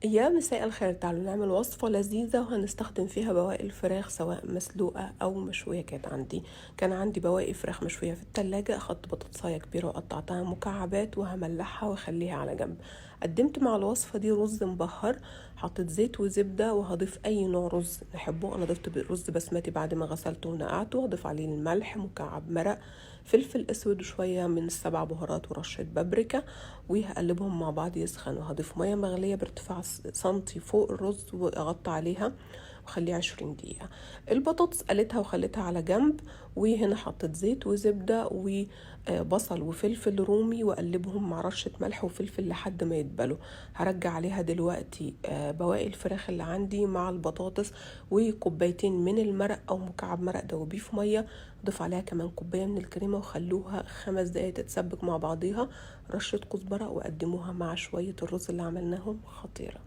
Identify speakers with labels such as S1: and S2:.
S1: يا مساء الخير، تعالوا نعمل وصفة لذيذة وهنستخدم فيها بواقي الفراخ سواء مسلوقة أو مشوية. كان عندي بواقي فراخ مشوية في التلاجة، أخدت بطاطساية كبيرة وقطعتها مكعبات وهملحها واخليها على جنب. قدمت مع الوصفة دي رز مبهر، حطيت زيت وزبدة وهضيف أي نوع رز نحبه. أنا ضفت رز بسمتي بعد ما غسلته ونقعته، هضيف عليه الملح، مكعب مرق، فلفل اسود وشوية من السبع بهارات ورشة بابريكا، وهقلبهم مع بعض يسخنوا. هضيف مية مغلية بارتفاع سنتي فوق الرز واغطي عليها وخليها 20 دقيقة. البطاطس قلتها وخليتها على جنب، وهنا حطيت زيت وزبدة وبصل وفلفل رومي واقلبهم مع رشة ملح وفلفل لحد ما يتبلوا. هرجع عليها دلوقتي بواقي الفراخ اللي عندي مع البطاطس وكوبايتين من المرق او مكعب مرق دوبيه في مية. ضيف عليها كمان كوباية من الكريمة وخلوها 5 دقايق تتسبك مع بعضيها، رشة كزبرة، وقدموها مع شوية الرز اللي عملناهم خطيرة.